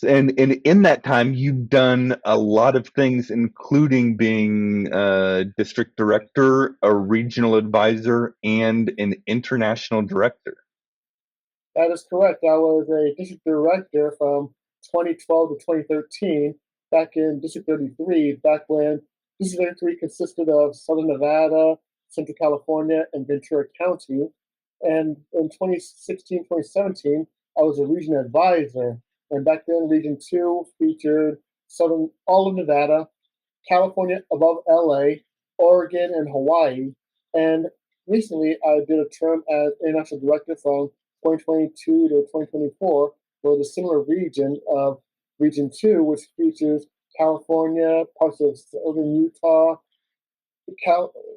and in that time, you've done a lot of things, including being district director, a regional advisor, and an international director. That is correct. I was a district director from 2012 to 2013 back in District 33, back when District 33 consisted of Southern Nevada, Central California, and Ventura County. And in 2016, 2017, I was a region advisor. And back then, Region 2 featured Southern, all of Nevada, California above LA, Oregon, and Hawaii. And recently, I did a term as international director from 2022 to 2024 for the similar region of Region 2, which features California, parts of southern Utah,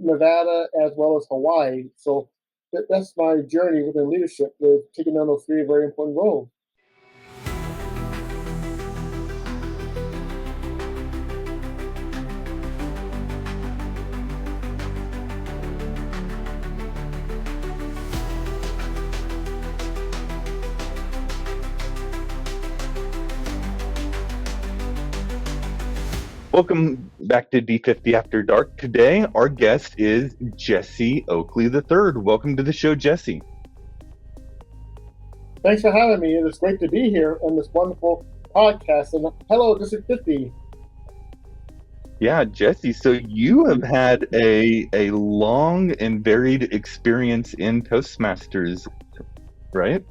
Nevada, as well as Hawaii. So that's my journey within leadership with taking on those three very important roles. Welcome back to D50 After Dark. Today, our guest is Jesse Oakley III. Welcome to the show, Jesse. Thanks for having me. It is great to be here on this wonderful podcast. And hello, District 50. Yeah, Jesse. So you have had a long and varied experience in Toastmasters, right?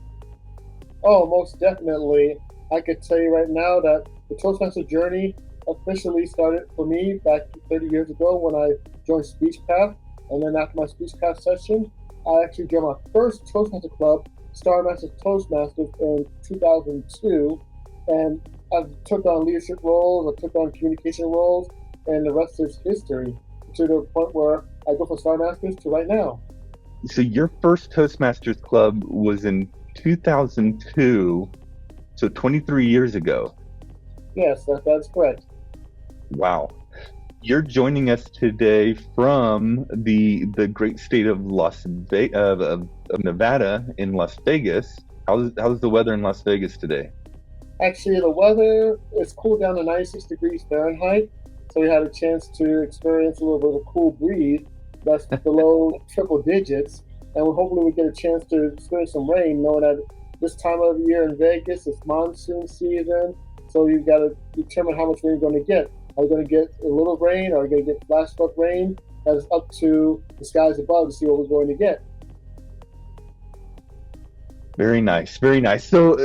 Oh, most definitely. I could tell you right now that the Toastmaster journey officially started for me back 30 years ago when I joined Speechcraft. And then after my Speechcraft session, I actually joined my first Toastmaster club, Star Master Toastmasters, in 2002. And I took on leadership roles, I took on communication roles, and the rest is history to the point where I go from Star Masters to right now. So your first Toastmasters club was in 2002, so 23 years ago. Yes, that's correct. Wow. You're joining us today from the great state of of Nevada in Las Vegas. How's the weather in Las Vegas today? Actually, the weather is cooled down to 96 degrees Fahrenheit, so we had a chance to experience a little bit of a cool breeze that's below triple digits, and hopefully we get a chance to experience some rain, knowing that this time of the year in Vegas it's monsoon season, so you've got to determine how much rain you're going to get. Are you going to get a little rain, or are you going to get flash flood rain? That is up to the skies above to see what we're going to get. Very nice, very nice. So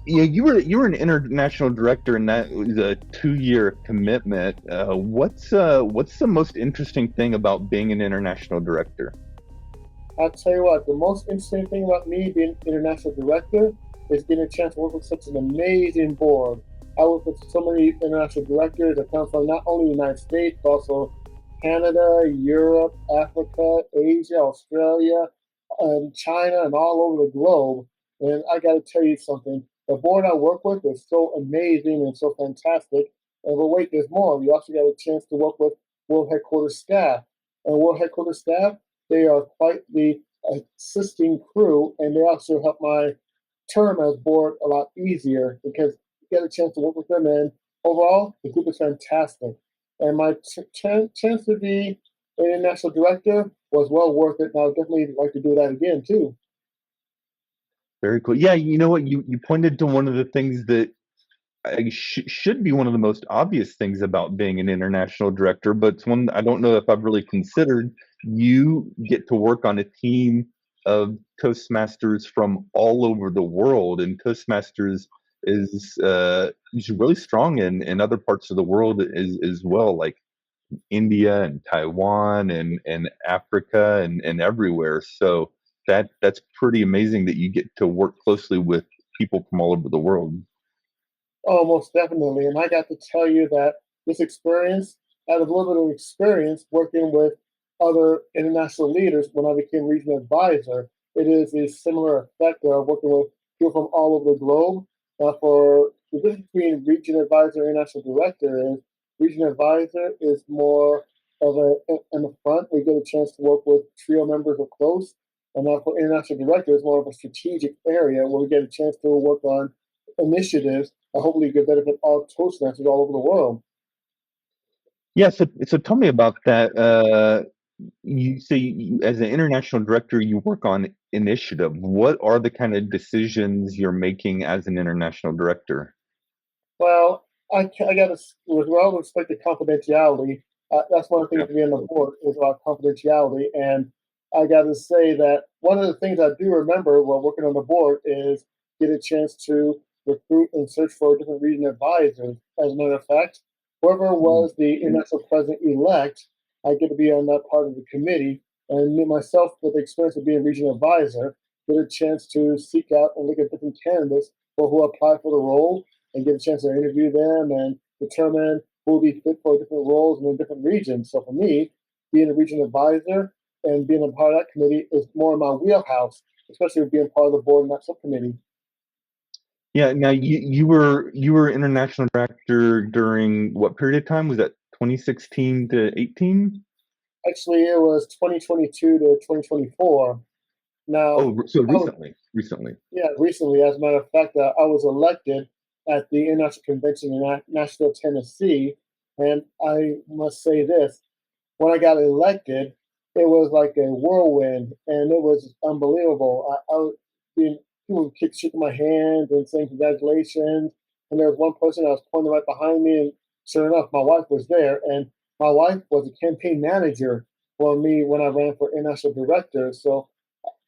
yeah, you were an international director, and that was a 2-year commitment. What's the most interesting thing about being an international director? I'll tell you what, the most interesting thing about me being international director is getting a chance to work with such an amazing board. I work with so many international directors that come from not only the United States, but also Canada, Europe, Africa, Asia, Australia, and China, and all over the globe. And I got to tell you something. The board I work with is so amazing and so fantastic. And but wait, there's more. We also got a chance to work with World Headquarters staff. And World Headquarters staff, they are quite the assisting crew, and they also help my term as board a lot easier because you get a chance to work with them. And overall, the group is fantastic. And my chance to be an international director was well worth it. And I would definitely like to do that again, too. Very cool. Yeah, you know what? You pointed to one of the things that should be one of the most obvious things about being an international director, but it's one I don't know if I've really considered. You get to work on a team of Toastmasters from all over the world, and Toastmasters is really strong in other parts of the world as well, like India and Taiwan and Africa and everywhere. So that's pretty amazing that you get to work closely with people from all over the world. Oh, most definitely. And I got to tell you that this experience, I had a little bit of experience working with other international leaders when I became regional advisor. It is a similar effect of working with people from all over the globe. For the difference between regional advisor and international director is regional advisor is more of in the front. We get a chance to work with trio members up close. And for international director, it's more of a strategic area where we get a chance to work on initiatives that hopefully could benefit all Toastmasters all over the world. Yeah, so tell me about that. You say as an international director, you work on initiative. What are the kind of decisions you're making as an international director? Well, I got to, with all respect to confidentiality, that's one of the Yeah. things to be on the board is about confidentiality. And I got to say that one of the things I do remember while working on the board is get a chance to recruit and search for different region advisors. As a matter of fact, whoever Mm. was the international president elect, I get to be on that part of the committee. And me myself, with the experience of being regional advisor, get a chance to seek out and look at different candidates for who apply for the role and get a chance to interview them and determine who will be fit for different roles in the different regions. So for me, being a region advisor and being a part of that committee is more in my wheelhouse, especially with being part of the board and that subcommittee. Yeah. Now you were international director during what period of time? Was that 2016 to 18? Actually, it was 2022 to 2024. Now, Oh, so I was, recently. yeah, recently, as a matter of fact, I was elected at the International Convention in Nashville, Tennessee. And I must say this, when I got elected, it was like a whirlwind, and it was unbelievable. I was being people shaking my hands and saying congratulations, and there was one person that was pointing right behind me, and sure enough, my wife was there, and my wife was a campaign manager for me when I ran for international director. So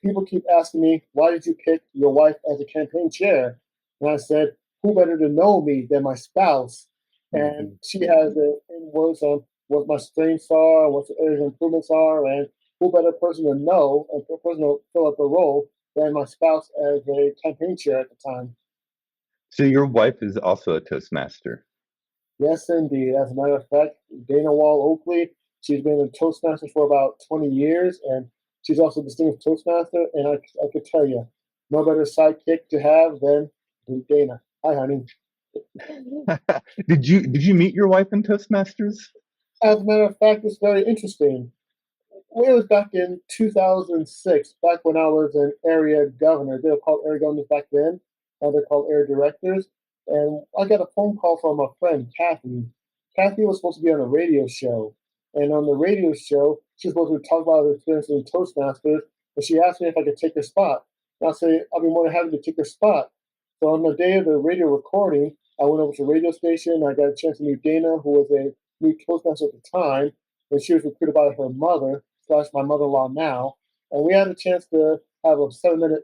people keep asking me, why did you pick your wife as a campaign chair? And I said, who better to know me than my spouse? And Mhm. she has the inwards on what my strengths are, what the areas of improvements are, and who better person to know and person to fill up the role than my spouse as a campaign chair at the time. So your wife is also a Toastmaster. Yes, indeed. As a matter of fact, Dana Wall Oakley, she's been a Toastmaster for about 20 years, and she's also a distinguished Toastmaster. And I could tell you, no better sidekick to have than Dana. Hi, honey. Did you meet your wife in Toastmasters? As a matter of fact, it's very interesting. It was back in 2006, back when I was an area governor. They were called area governors back then. Now they're called area directors. And I got a phone call from a friend, Kathy. Kathy was supposed to be on a radio show. And on the radio show, she was supposed to talk about her experience in Toastmasters. And she asked me if I could take her spot. And I said, I'll be more than happy to take her spot. So on the day of the radio recording, I went over to the radio station. I got a chance to meet Dana, who was a new Toastmaster at the time. And she was recruited by her mother slash my mother-in-law now, and we had a chance to have a 7 minute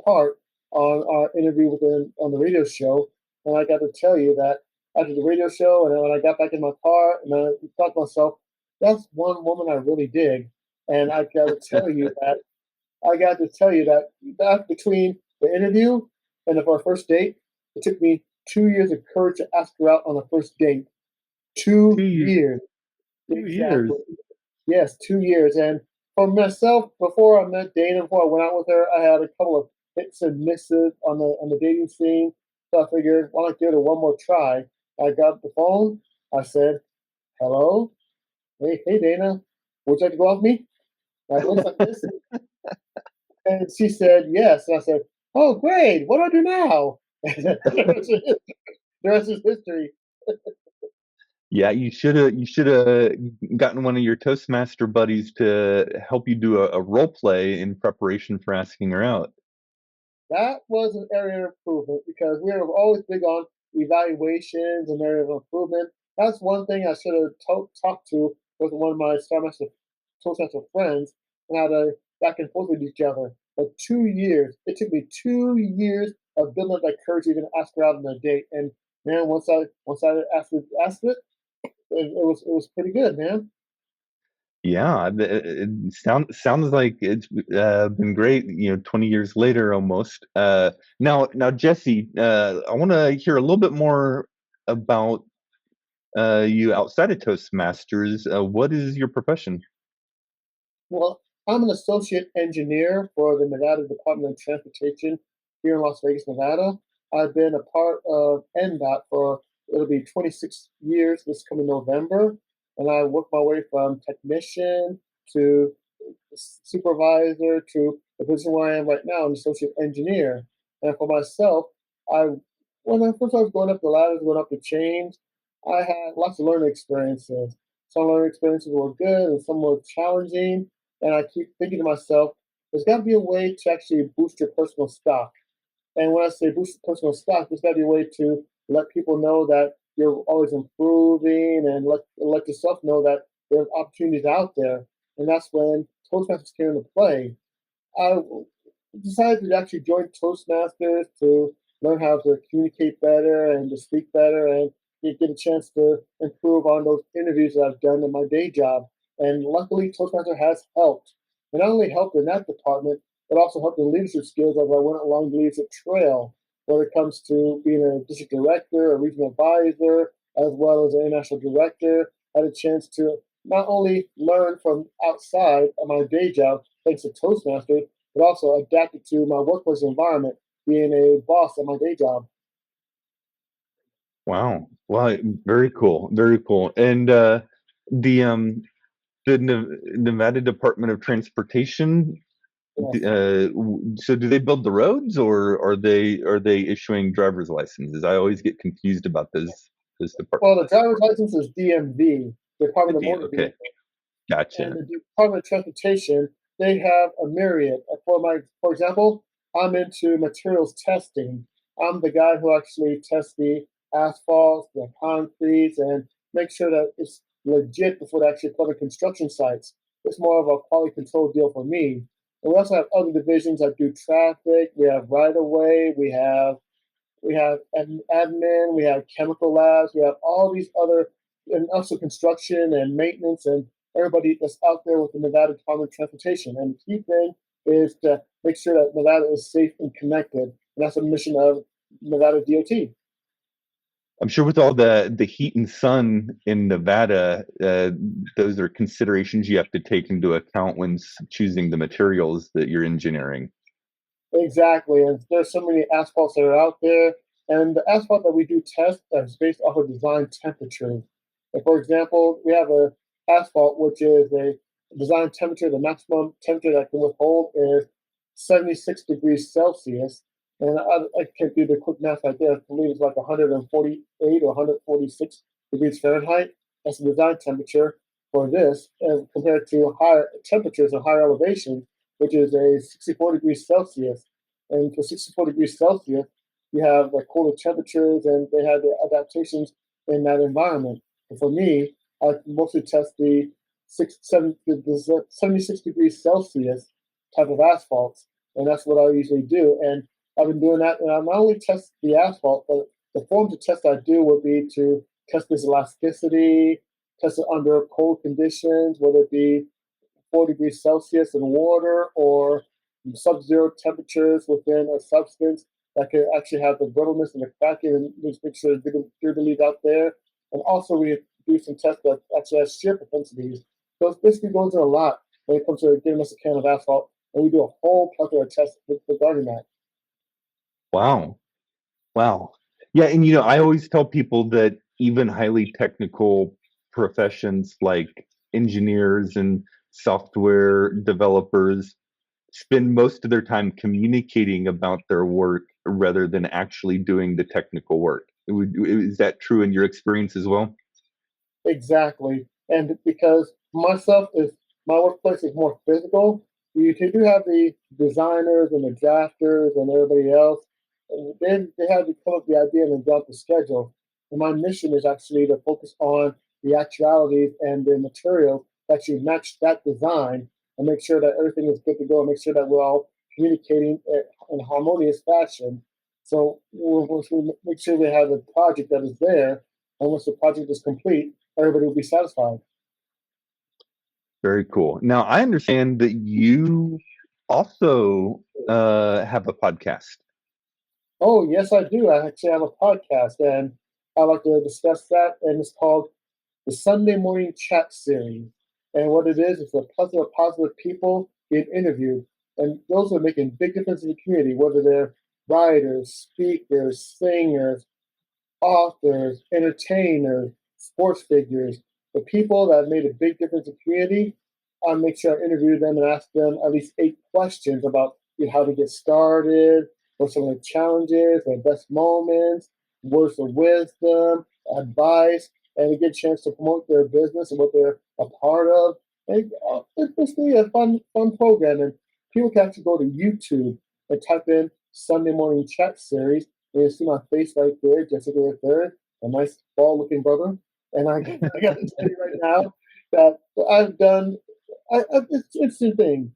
part on our interview with them on the radio show. And I got to tell you that after the radio show, and then when I got back in my car, and I thought to myself, that's one woman I really dig. And I got to tell you that between the interview and of our first date, it took me 2 years of courage to ask her out on a first date. Two Two years. years, 2 years. exactly. Yes, 2 years. And for myself, before I met Dana, before I went out with her, I had a couple of hits and misses on the dating scene. So I figured, why not give it one more try? I got the phone. I said, "Hello, hey Dana, would you like to go out with me?" And I looked like this, and she said yes. And I said, "Oh, great! What do I do now?" the rest is history. Yeah, you should have gotten one of your Toastmaster buddies to help you do a role play in preparation for asking her out. That was an area of improvement because we are always big on evaluations and area of improvement. That's one thing I should have talked to with one of my Toastmaster friends and had a back and forth with each other. But 2 years, it took me 2 years of building up that courage to even ask her out on a date. And man, once I asked it was pretty good, man. Yeah, it sounds like it's been great. 20 years later, almost. Now, Jesse, I want to hear a little bit more about you outside of Toastmasters. What is your profession? Well, I'm an associate engineer for the Nevada Department of Transportation here in Las Vegas, Nevada. I've been a part of NDOT for it'll be 26 years this coming November, and I worked my way from technician to supervisor to the position where I am right now, an associate engineer. And for myself, I when I first was going up the ladders, going up the chains, I had lots of learning experiences. Some learning experiences were good and some were challenging. And I keep thinking to myself, there's got to be a way to actually boost your personal stock. And when I say boost personal stock, there's got to be a way to let people know that you're always improving and let yourself know that there's opportunities out there. And that's when Toastmasters came into play. I decided to actually join Toastmasters to learn how to communicate better and to speak better and get a chance to improve on those interviews that I've done in my day job. And luckily, Toastmaster has helped. And not only helped in that department, but also helped in leadership skills as I went along the leadership trail, whether it comes to being a district director, a regional advisor, as well as an international director. I had a chance to not only learn from outside of my day job, thanks to Toastmasters, but also adapted to my workplace environment, being a boss at my day job. Wow. Wow. Very cool. Very cool. And the Nevada Department of Transportation. Yes. So do they build the roads, or are they issuing driver's licenses? I always get confused about those Well, the departments. driver's license is DMV, Department of Motor Okay, Vehicles, and gotcha. the Department of Transportation. They have a myriad. For example, I'm into materials testing. I'm the guy who actually tests the asphalt, the concrete, and make sure that it's legit before they actually put on construction sites. It's more of a quality control deal for me. And we also have other divisions that do traffic. We have right of way. We have admin, we have chemical labs, we have all these other, and also construction and maintenance and everybody that's out there with the Nevada Department of Transportation. And the key thing is to make sure that Nevada is safe and connected. And that's the mission of Nevada DOT. I'm sure with all the heat and sun in Nevada, those are considerations you have to take into account when choosing the materials that you're engineering. Exactly. And there's so many asphalts that are out there. And the asphalt that we do test is based off of design temperature. Like for example, we have a asphalt which is a design temperature, the maximum temperature that can withhold is 76 degrees Celsius. And I can't do the quick math right there. I believe it's like 148 or 146 degrees Fahrenheit. That's the design temperature for this, as compared to higher temperatures and higher elevation, which is a 64 degrees Celsius. And for 64 degrees Celsius, you have like colder temperatures and they have the adaptations in that environment. And for me, I mostly test the 76 degrees Celsius type of asphalts. And that's what I usually do. And I've been doing that. And I not only test the asphalt, but the forms of tests I do would be to test its elasticity, test it under cold conditions, whether it be 4 degrees Celsius in water or sub-zero temperatures within a substance that could actually have the brittleness and the cracking and just make sure it's good to leave out there. And also we do some tests that actually has shear propensities. So it basically goes in a lot when it comes to giving us a can of asphalt. And we do a whole plethora of tests regarding that. Wow. Wow. Yeah, and I always tell people that even highly technical professions like engineers and software developers spend most of their time communicating about their work rather than actually doing the technical work. Is that true in your experience as well? Exactly. And because my workplace is more physical, you do have the designers and the drafters and everybody else. And then they have to come up with the idea and then drop the schedule. And my mission is actually to focus on the actualities and the materials that actually match that design and make sure that everything is good to go and make sure that we're all communicating in a harmonious fashion. So once we make sure we have a project that is there, and once the project is complete, everybody will be satisfied. Very cool. Now, I understand that you also have a podcast. Oh, yes, I do. I actually have a podcast, and I like to discuss that. And it's called the Sunday Morning Chat Series. And what it is a plethora of positive people being interviewed, and those are making big difference in the community, whether they're writers, speakers, singers, authors, entertainers, sports figures, the people that have made a big difference in the community. I make sure I interview them and ask them at least 8 questions about how to get started, for some of the challenges, their best moments, words of wisdom, advice, and they get a chance to promote their business and what they're a part of. And, it's basically a fun program, and people can actually go to YouTube and type in Sunday morning chat series. And you see my face right there, Jesse Oakley III, a nice bald-looking brother. And I got to tell you right now that I've done. It's an interesting thing.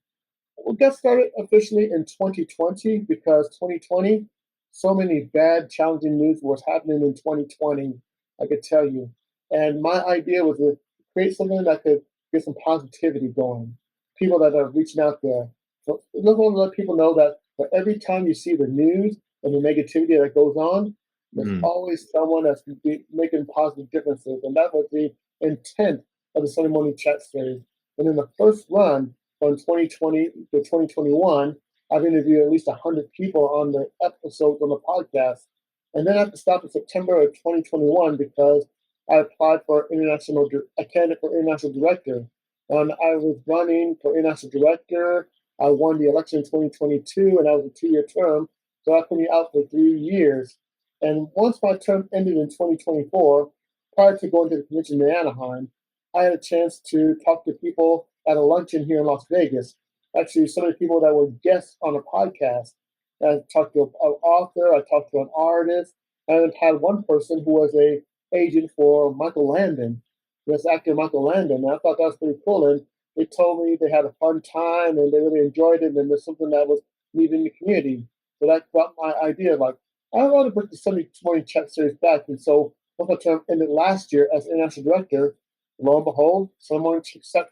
We got started officially in 2020 because 2020, so many bad, challenging news was happening in 2020. I could tell you, and my idea was to create something that could get some positivity going. People that are reaching out there. So I just want to let people know that for every time you see the news and the negativity that goes on, there's Mm. always someone that's making positive differences, and that was the intent of the Sunday morning chat series. And in the first run, from 2020 to 2021, I've interviewed at least 100 people on the episodes on the podcast. And then I had to stop in September of 2021 because I applied for a candidate for international director. And I was running for international director. I won the election in 2022, and that was a 2-year term. So that put me out for 3 years. And once my term ended in 2024, prior to going to the convention in Anaheim, I had a chance to talk to people at a luncheon here in Las Vegas. Actually, some of the people that were guests on a podcast. I talked to an author, I talked to an artist, and I had one person who was a agent for Michael Landon, this actor Michael Landon. And I thought that was pretty cool. And they told me they had a fun time and they really enjoyed it, and there's something that was needed in the community. So that brought my idea like, I want to bring the Sunday morning chat series back. And so once my term ended last year as international director, lo and behold, Sunday morning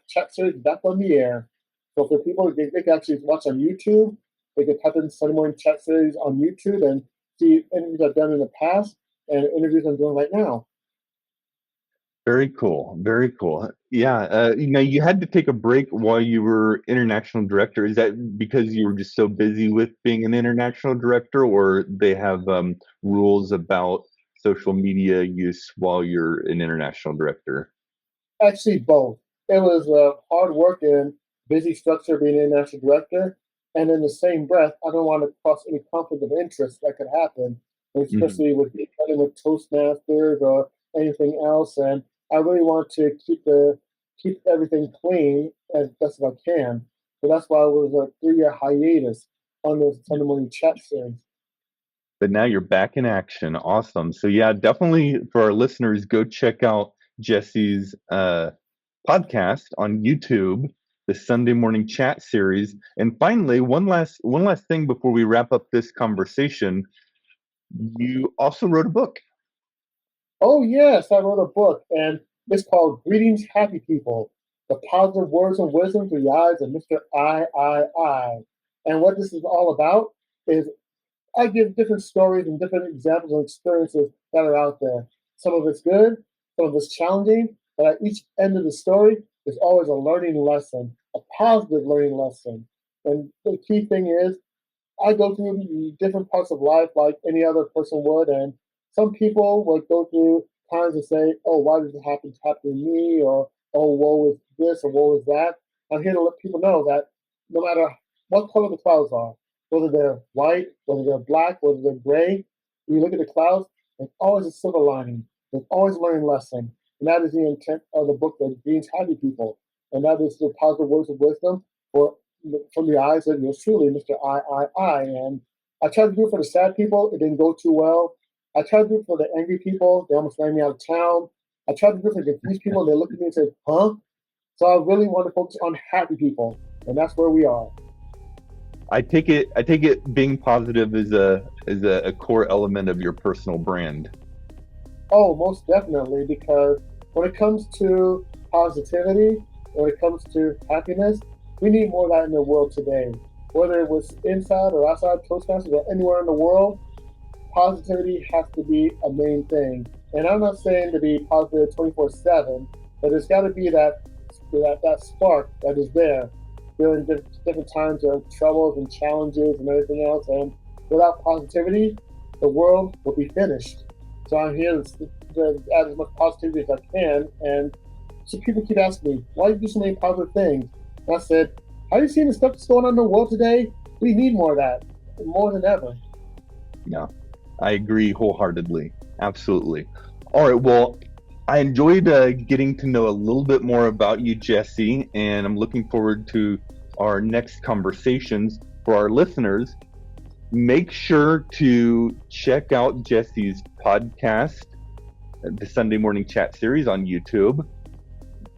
chat series back on the air. So for people, they can actually watch on YouTube. They can type in Sunday morning chat series on YouTube and see interviews I've done in the past and interviews I'm doing right now. Very cool. Very cool. Yeah. You had to take a break while you were international director. Is that because you were just so busy with being an international director, or they have rules about social media use while you're an international director? Actually, both. It was hard work and busy structure being an international director. And in the same breath, I don't want to cause any conflict of interest that could happen, Mhm. especially with dealing with Toastmasters or anything else. And I really want to keep everything clean as best as I can. So that's why it was a 3-year hiatus on the Sunday morning chat series. But now you're back in action. Awesome. So yeah, definitely for our listeners, go check out Jesse's podcast on YouTube, the Sunday Morning Chat series. And finally, one last thing before we wrap up this conversation, you also wrote a book. Oh, yes, I wrote a book, and it's called Greetings, Happy People, The Positive Words of Wisdom Through the Eyes of Mr. I. And what this is all about is I give different stories and different examples and experiences that are out there. Some of it's good, some of it's challenging, but at each end of the story is always a learning lesson, a positive learning lesson. And the key thing is I go through different parts of life like any other person would, and some people would go through times and say, "Oh, why did it happen to me?" or "Oh, woe is this," or "Woe is that." I'm here to let people know that no matter what color the clouds are, whether they're white, whether they're black, whether they're gray, when you look at the clouds, there's always a silver lining. There's always a learning lesson, and that is the intent of the book that Greens Happy People, and that is the positive words of wisdom for from the eyes of yours truly, Mr. I. And I tried to do it for the sad people. It didn't go too well. I tried to do it for the angry people. They almost ran me out of town. I tried to do it for the confused people. They looked at me and said, huh? So I really want to focus on happy people. And that's where we are. I take it being positive is a core element of your personal brand. Oh, most definitely. Because when it comes to positivity, when it comes to happiness, we need more of that in the world today. Whether it was inside or outside Toastmasters or anywhere in the world, positivity has to be a main thing. And I'm not saying to be positive 24/7, but there's got to be that spark that is there during different times of troubles and challenges and everything else. And without positivity, the world will be finished. So I'm here to add as much positivity as I can. And so people keep asking me, why do you do so many positive things? And I said, have you seen the stuff that's going on in the world today? We need more of that, more than ever. Yeah, I agree wholeheartedly. Absolutely. All right. Well, I enjoyed getting to know a little bit more about you, Jesse, and I'm looking forward to our next conversations. For our listeners, make sure to check out Jesse's podcast, the Sunday Morning Chat series on YouTube.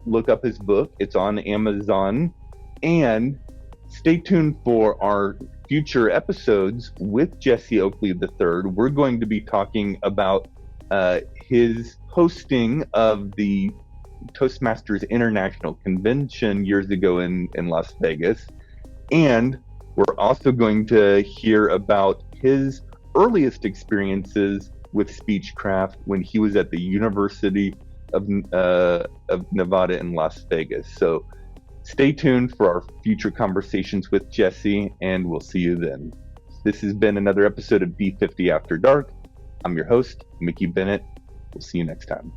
Look up his book, it's on Amazon. And stay tuned for our future episodes with Jesse Oakley III. We're going to be talking about his hosting of the Toastmasters International Convention years ago in Las Vegas. And we're also going to hear about his earliest experiences with Speechcraft when he was at the University of Nevada in Las Vegas. So stay tuned for our future conversations with Jesse, and we'll see you then. This has been another episode of D50 After Dark. I'm your host, Mickey Bennett. We'll see you next time.